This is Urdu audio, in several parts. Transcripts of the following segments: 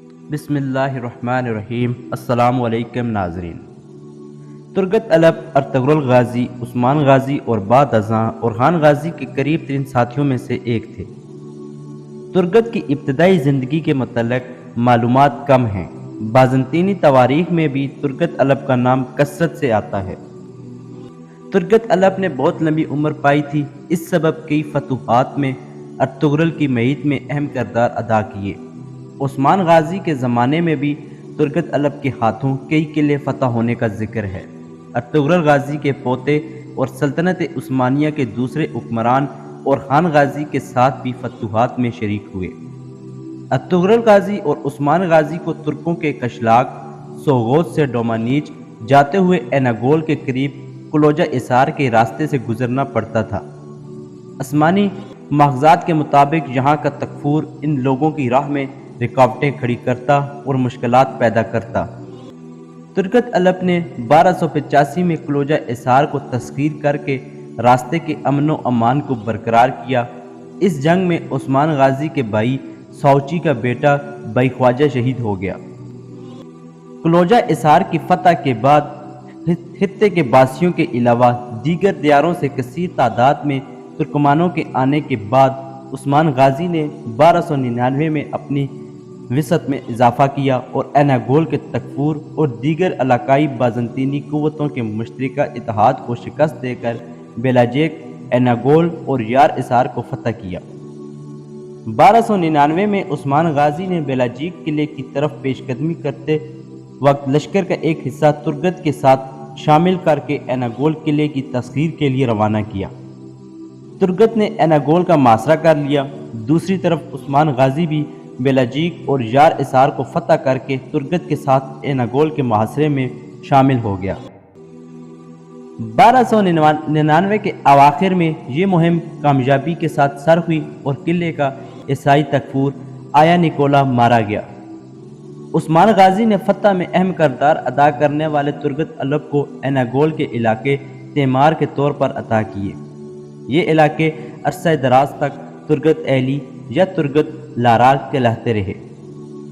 بسم اللہ الرحمن الرحیم۔ السلام علیکم ناظرین۔ ترگت الب ارطغرل غازی، عثمان غازی اور بعد ازاں اورحان غازی کے قریب ترین ساتھیوں میں سے ایک تھے۔ ترگت کی ابتدائی زندگی کے متعلق معلومات کم ہیں۔ بازنطینی تواریخ میں بھی ترگت الب کا نام کثرت سے آتا ہے۔ ترگت الب نے بہت لمبی عمر پائی تھی، اس سبب کئی فتوحات میں ارطغرل کی معیت میں اہم کردار ادا کیے۔ عثمان غازی کے زمانے میں بھی ترگت الب کے ہاتھوں کئی قلعے فتح ہونے کا ذکر ہے۔ ارطغرل غازی کے پوتے اور سلطنت عثمانیہ کے دوسرے حکمران اورحان غازی کے ساتھ بھی فتوحات میں شریک ہوئے۔ ارطغرل غازی اور عثمان غازی کو ترکوں کے قشلاق سوغوت سے ڈومانیچ جاتے ہوئے ایناگول کے قریب کلوجہ اسار کے راستے سے گزرنا پڑتا تھا۔ آسمانی ماخذات کے مطابق یہاں کا تکفور ان لوگوں کی راہ میں رکاوٹیں کھڑی کرتا اور مشکلات پیدا کرتا۔ ترگت الب نے 1285 میں کلوجہ اسار کو تسخیر کر کے راستے کے امن و امان کو برقرار کیا۔ اس جنگ میں عثمان غازی کے بھائی ساؤچی کا بیٹا بھائی خواجہ شہید ہو گیا۔ کلوجہ اسار کی فتح کے بعد خطے کے باسیوں کے علاوہ دیگر دیاروں سے کثیر تعداد میں ترکمانوں کے آنے کے بعد عثمان غازی نے 1299 میں اپنی وسعت میں اضافہ کیا اور ایناگول کے تکفور اور دیگر علاقائی بازنطینی قوتوں کے مشترکہ اتحاد کو شکست دے کر بیلاجیک، ایناگول اور یار اسار کو فتح کیا۔ 1299 میں عثمان غازی نے بیلاجیک قلعے کی طرف پیش قدمی کرتے وقت لشکر کا ایک حصہ ترگت کے ساتھ شامل کر کے ایناگول قلعے کی تسخیر کے لیے روانہ کیا۔ ترگت نے ایناگول کا محاصرہ کر لیا۔ دوسری طرف عثمان غازی بھی بیلاجیک اور یار اسار کو فتح کر کے ترگت کے ساتھ ایناگول کے محاصرے میں شامل ہو گیا۔ 1299 کے اواخر میں یہ مہم کامیابی کے ساتھ سر ہوئی اور قلعے کا عیسائی تکفور آیا نکولا مارا گیا۔ عثمان غازی نے فتح میں اہم کردار ادا کرنے والے ترگت الب کو ایناگول کے علاقے تیمار کے طور پر عطا کیے۔ یہ علاقے عرصہ دراز تک ترگت ایلی یا ترگت لارال کہلاتے رہے۔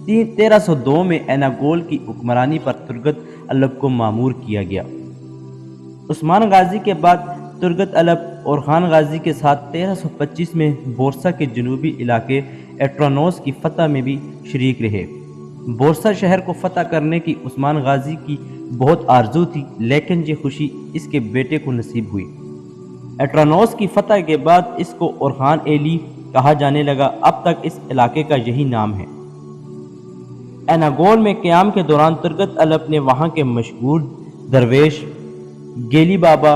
1302 میں ایناگول کی حکمرانی پر ترگت الب کو معمور کیا گیا۔ عثمان غازی کے بعد ترگت الب اورحان غازی کے ساتھ 1325 میں بورسا کے جنوبی علاقے ایٹرانوس کی فتح میں بھی شریک رہے۔ بورسا شہر کو فتح کرنے کی عثمان غازی کی بہت آرزو تھی، لیکن یہ خوشی اس کے بیٹے کو نصیب ہوئی۔ ایٹرانوس کی فتح کے بعد اس کو اورحان ایلی کہا جانے لگا۔ اب تک اس علاقے کا یہی نام ہے۔ ایناگول میں قیام کے دوران ترگت الب نے وہاں کے مشہور درویش گیلی بابا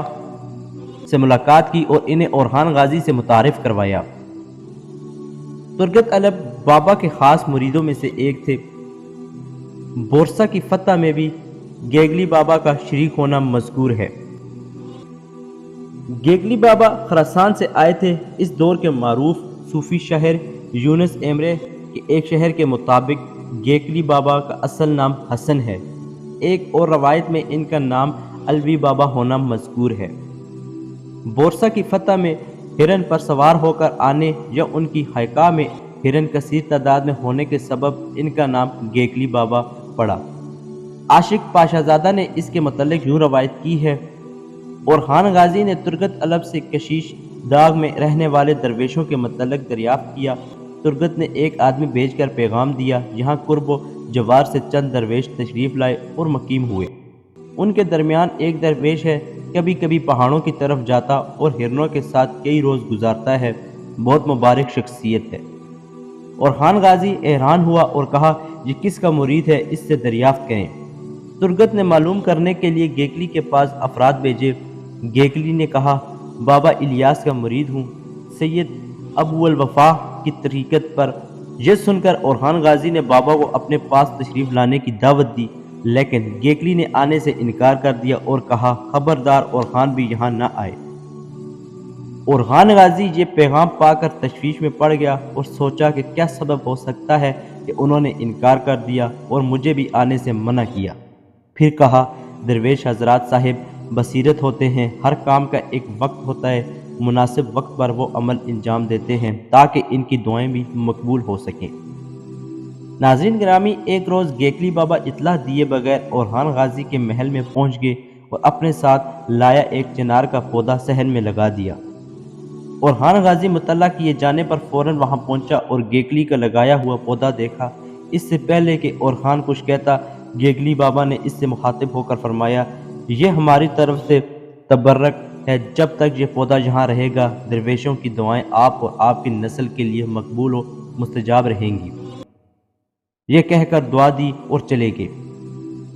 سے ملاقات کی اور انہیں اورحان غازی سے متعارف کروایا۔ ترگت الب بابا کے خاص مریدوں میں سے ایک تھے۔ بورسا کی فتح میں بھی گیگلی بابا کا شریک ہونا مذکور ہے۔ گیگلی بابا خراسان سے آئے تھے۔ اس دور کے معروف صوفی شہر یونس ایمرے کے ایک شہر کے مطابق گیگلی بابا کا اصل نام حسن ہے۔ ایک اور روایت میں ان کا نام الوی بابا ہونا مذکور ہے۔ بورسا کی فتح میں ہرن پر سوار ہو کر آنے یا ان کی حیقہ میں ہرن کثیر تعداد میں ہونے کے سبب ان کا نام گیگلی بابا پڑا۔ عاشق پاشا زادہ نے اس کے متعلق یوں روایت کی ہے: اورحان غازی نے ترگت الب سے کشیش داغ میں رہنے والے درویشوں کے متعلق دریافت کیا۔ ترگت نے ایک آدمی بھیج کر پیغام دیا۔ یہاں قرب و جوار سے چند درویش تشریف لائے اور مقیم ہوئے۔ ان کے درمیان ایک درویش ہے، کبھی کبھی پہاڑوں کی طرف جاتا اور ہرنوں کے ساتھ کئی روز گزارتا ہے، بہت مبارک شخصیت ہے۔ اورحان غازی حیران ہوا اور کہا، یہ کس کا مرید ہے، اس سے دریافت کریں۔ ترگت نے معلوم کرنے کے لیے گیگلی کے پاس افراد بھیجے۔ گیگلی نے کہا، بابا الیاس کا مرید ہوں، سید ابو الوفا کی طریقت پر۔ یہ سن کر اورحان غازی نے بابا کو اپنے پاس تشریف لانے کی دعوت دی، لیکن گیگلی نے آنے سے انکار کر دیا اور کہا، خبردار اورحان بھی یہاں نہ آئے۔ اورحان غازی یہ پیغام پا کر تشویش میں پڑ گیا اور سوچا کہ کیا سبب ہو سکتا ہے کہ انہوں نے انکار کر دیا اور مجھے بھی آنے سے منع کیا۔ پھر کہا، درویش حضرات صاحب بصیرت ہوتے ہیں، ہر کام کا ایک وقت ہوتا ہے، مناسب وقت پر وہ عمل انجام دیتے ہیں تاکہ ان کی دعائیں بھی مقبول ہو سکیں۔ ناظرین گرامی، ایک روز گیکلی بابا اطلاع دیے بغیر اورحان غازی کے محل میں پہنچ گئے اور اپنے ساتھ لایا ایک چنار کا پودا صحن میں لگا دیا۔ اورحان غازی مطلع کیے جانے پر فوراً وہاں پہنچا اور گیکلی کا لگایا ہوا پودا دیکھا۔ اس سے پہلے کہ اورحان کچھ کہتا، گیکلی بابا نے اس سے مخاطب ہو کر فرمایا، یہ ہماری طرف سے تبرک ہے، جب تک یہ پودا یہاں رہے گا درویشوں کی دعائیں آپ اور آپ کی نسل کے لیے مقبول و مستجاب رہیں گی۔ یہ کہہ کر دعا دی اور چلے گئے۔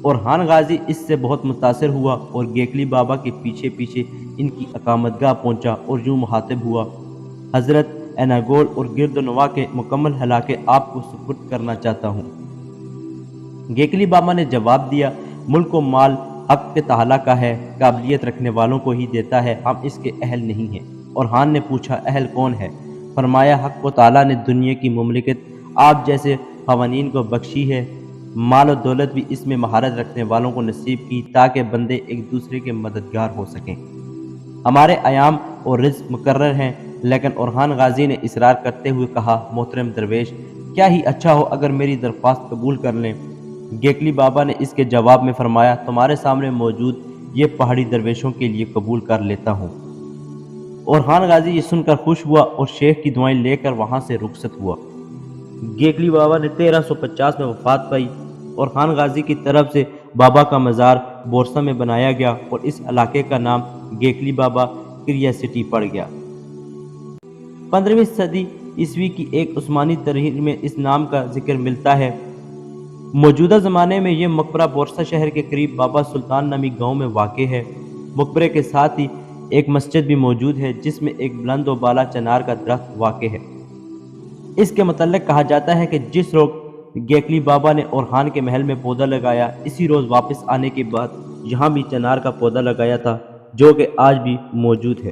اورحان غازی اس سے بہت متاثر ہوا اور گیکلی بابا کے پیچھے پیچھے ان کی اقامت گاہ پہنچا اور یوں مخاطب ہوا، حضرت ایناگول اور گرد و نواح کے مکمل علاقے آپ کو سپرد کرنا چاہتا ہوں۔ گیکلی بابا نے جواب دیا، ملک و مال حق کے تعالیٰ کا ہے، قابلیت رکھنے والوں کو ہی دیتا ہے، ہم اس کے اہل نہیں ہیں۔ اورحان نے پوچھا، اہل کون ہے؟ فرمایا، حق و تعالیٰ نے دنیا کی مملکت آپ جیسے قوانین کو بخشی ہے، مال و دولت بھی اس میں مہارت رکھنے والوں کو نصیب کی تاکہ بندے ایک دوسرے کے مددگار ہو سکیں۔ ہمارے ایام اور رزق مقرر ہیں، لیکن اورحان غازی نے اصرار کرتے ہوئے کہا، محترم درویش، کیا ہی اچھا ہو اگر میری درخواست قبول کر لیں۔ گیکلی بابا نے اس کے جواب میں فرمایا، تمہارے سامنے موجود یہ پہاڑی درویشوں کے لیے قبول کر لیتا ہوں۔ اورحان غازی یہ سن کر خوش ہوا اور شیخ کی دعائیں لے کر وہاں سے رخصت ہوا۔ گیکلی بابا نے 1350 میں وفات پائی۔ اورحان غازی کی طرف سے بابا کا مزار بورسا میں بنایا گیا اور اس علاقے کا نام گیکلی بابا کریا سٹی پڑ گیا۔ 15ویں صدی عیسوی کی ایک عثمانی تحریر میں اس نام کا ذکر ملتا ہے۔ موجودہ زمانے میں یہ مقبرہ بورسا شہر کے قریب بابا سلطان نامی گاؤں میں واقع ہے۔ مقبرے کے ساتھ ہی ایک مسجد بھی موجود ہے جس میں ایک بلند و بالا چنار کا درخت واقع ہے۔ اس کے متعلق کہا جاتا ہے کہ جس روز گیکلی بابا نے اورحان کے محل میں پودا لگایا، اسی روز واپس آنے کے بعد یہاں بھی چنار کا پودا لگایا تھا، جو کہ آج بھی موجود ہے۔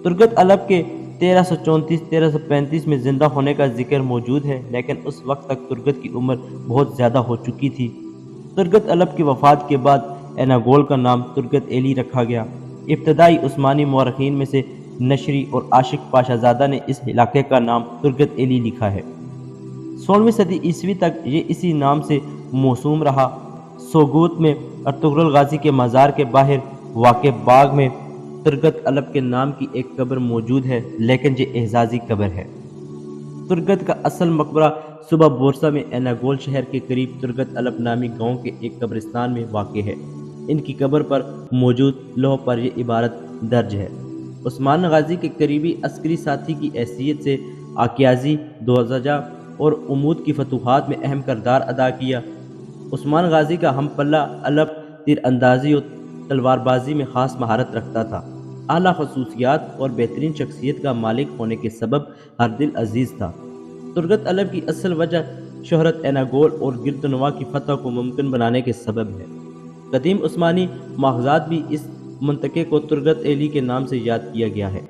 ترگت الب کے 1334-1335 میں زندہ ہونے کا ذکر موجود ہے، لیکن اس وقت تک ترگت کی عمر بہت زیادہ ہو چکی تھی۔ ترگت الب کی وفات کے بعد ایناگول کا نام ترگت ایلی رکھا گیا۔ ابتدائی عثمانی مورخین میں سے نشری اور عاشق پاشا زادہ نے اس علاقے کا نام ترگت ایلی لکھا ہے۔ 16ویں صدی عیسوی تک یہ اسی نام سے موسوم رہا۔ سوگوت میں ارطغرل غازی کے مزار کے باہر واقع باغ میں ترگت الب کے نام کی ایک قبر موجود ہے، لیکن یہ اعزازی قبر ہے۔ ترگت کا اصل مقبرہ صوبہ بورسا میں ایناگول شہر کے قریب ترگت الب نامی گاؤں کے ایک قبرستان میں واقع ہے۔ ان کی قبر پر موجود لوح پر یہ عبارت درج ہے، عثمان غازی کے قریبی عسکری ساتھی کی حیثیت سے عکازی، دوزجہ اور امود کی فتوحات میں اہم کردار ادا کیا۔ عثمان غازی کا ہم پلہ الب تیر اندازی اور تلوار بازی میں خاص مہارت رکھتا تھا۔ اعلیٰ خصوصیات اور بہترین شخصیت کا مالک ہونے کے سبب ہر دل عزیز تھا۔ ترگت الب کی اصل وجہ شہرت ایناگول اور گرد و نواح کی فتح کو ممکن بنانے کے سبب ہے۔ قدیم عثمانی ماخذات بھی اس منطقے کو ترگت ایلی کے نام سے یاد کیا گیا ہے۔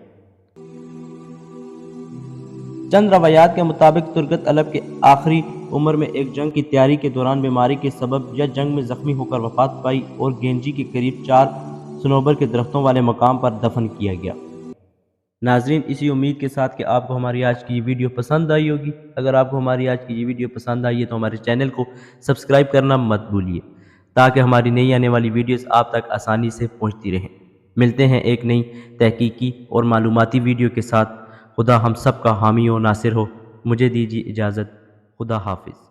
چند روایات کے مطابق ترگت الب کے آخری عمر میں ایک جنگ کی تیاری کے دوران بیماری کے سبب یا جنگ میں زخمی ہو کر وفات پائی اور گینجی کے قریب 4 صنوبر کے درختوں والے مقام پر دفن کیا گیا۔ ناظرین، اسی امید کے ساتھ کہ آپ کو ہماری آج کی یہ ویڈیو پسند آئی ہوگی۔ اگر آپ کو ہماری آج کی یہ ویڈیو پسند آئی ہے تو ہمارے چینل کو سبسکرائب کرنا مت بھولیے تاکہ ہماری نئی آنے والی ویڈیوز آپ تک آسانی سے پہنچتی رہیں۔ ملتے ہیں ایک نئی تحقیقی اور معلوماتی ویڈیو کے ساتھ۔ خدا ہم سب کا حامی و ناصر ہو۔ مجھے دیجیے اجازت۔ خدا حافظ۔